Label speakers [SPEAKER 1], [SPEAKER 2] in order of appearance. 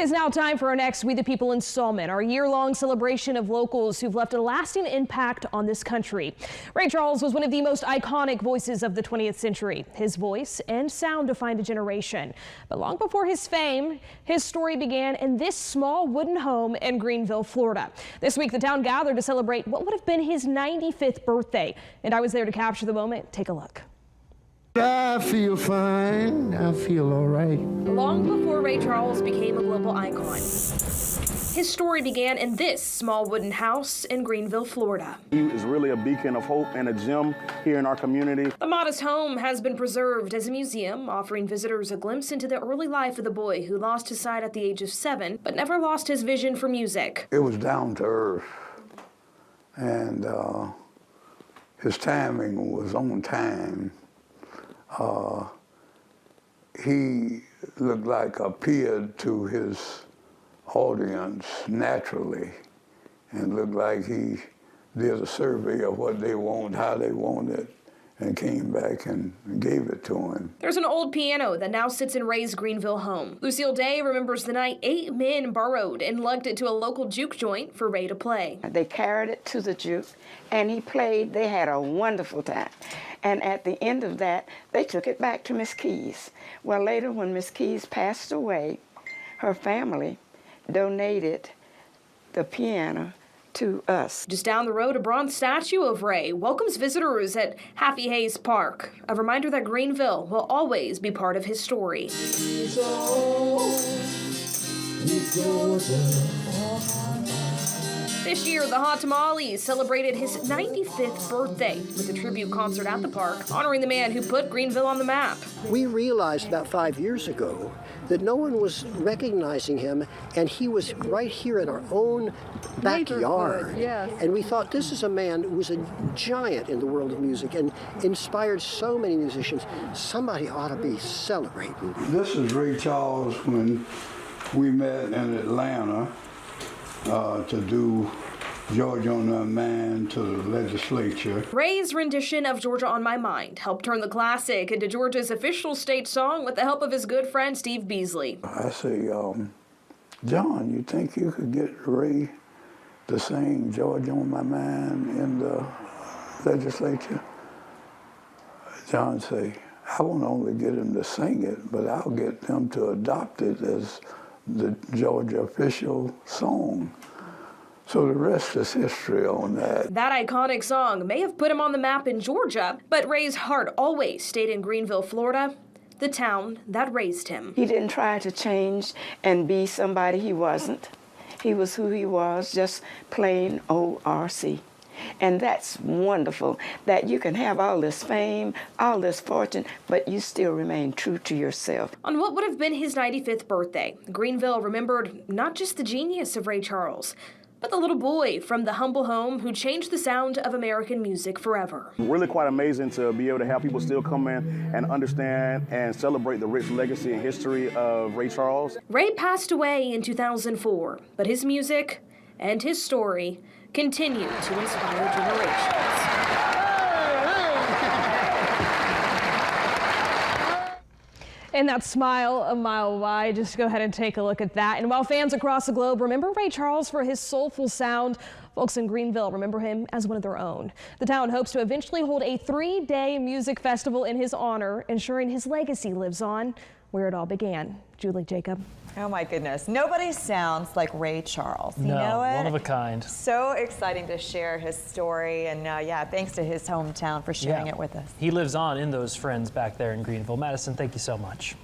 [SPEAKER 1] It's now time for our next We the People installment, our year-long celebration of locals who've left a lasting impact on this country. Ray Charles was one of the most iconic voices of the 20th century. His voice and sound defined a generation. But long before his fame, his story began in this small wooden home in Greenville, Florida. This week, the town gathered to celebrate what would have been his 95th birthday. And I was there to capture the moment. Take a look.
[SPEAKER 2] I feel fine. I feel all right.
[SPEAKER 1] Long before Ray Charles became a global icon, his story began in this small wooden house in Greenville, Florida.
[SPEAKER 3] He is really a beacon of hope and a gem here in our community.
[SPEAKER 1] The modest home has been preserved as a museum, offering visitors a glimpse into the early life of the boy who lost his sight at the age of 7, but never lost his vision for music.
[SPEAKER 2] It was down to earth, and his timing was on time. He looked like appeared to his audience naturally, and looked like he did a survey of what they want, how they want it, and came back and gave it to him.
[SPEAKER 1] There's an old piano that now sits in Ray's Greenville home. Lucille Day remembers the night 8 men borrowed and lugged it to a local juke joint for Ray to play.
[SPEAKER 4] They carried it to the juke, and he played. They had a wonderful time. And at the end of that, they took it back to Miss Keys. Well, later when Miss Keys passed away, her family donated the piano to us.
[SPEAKER 1] Just down the road, a bronze statue of Ray welcomes visitors at Happy Hayes Park, a reminder that Greenville will always be part of his story. This year, the Hot Tamales celebrated his 95th birthday with a tribute concert at the park, honoring the man who put Greenville on the map.
[SPEAKER 5] We realized about 5 years ago that no one was recognizing him, and he was right here in our own backyard.
[SPEAKER 6] Yes.
[SPEAKER 5] And we thought, this is a man who was a giant in the world of music and inspired so many musicians. Somebody ought to be celebrating.
[SPEAKER 2] This is Ray Charles when we met in Atlanta to do Georgia on My Mind to the legislature.
[SPEAKER 1] Ray's rendition of Georgia on My Mind helped turn the classic into Georgia's official state song with the help of his good friend Steve Beasley.
[SPEAKER 2] I say, John, you think you could get Ray to sing Georgia on My Mind in the legislature? John say, I won't only get him to sing it, but I'll get them to adopt it as the Georgia official song. So the rest is history on that.
[SPEAKER 1] That iconic song may have put him on the map in Georgia, but Ray's heart always stayed in Greenville, Florida, the town that raised him.
[SPEAKER 4] He didn't try to change and be somebody he wasn't. He was who he was, just plain O-R-C. And that's wonderful, that you can have all this fame, all this fortune, but you still remain true to yourself.
[SPEAKER 1] On what would have been his 95th birthday, Greenville remembered not just the genius of Ray Charles, but the little boy from the humble home who changed the sound of American music forever.
[SPEAKER 3] Really quite amazing to be able to have people still come in and understand and celebrate the rich legacy and history of Ray Charles.
[SPEAKER 1] Ray passed away in 2004, but his music and his story continue to inspire generations. And that smile a mile wide, just go ahead and take a look at that. And while fans across the globe remember Ray Charles for his soulful sound, folks in Greenville remember him as one of their own. The town hopes to eventually hold a 3-day music festival in his honor, ensuring his legacy lives on where it all began. Julie, Jacob.
[SPEAKER 7] Oh my goodness, nobody sounds like Ray Charles. You know it?
[SPEAKER 6] One of a kind.
[SPEAKER 7] So exciting to share his story, and yeah, thanks to his hometown for sharing it with us.
[SPEAKER 6] He lives on in those friends back there in Greenville. Madison, thank you so much.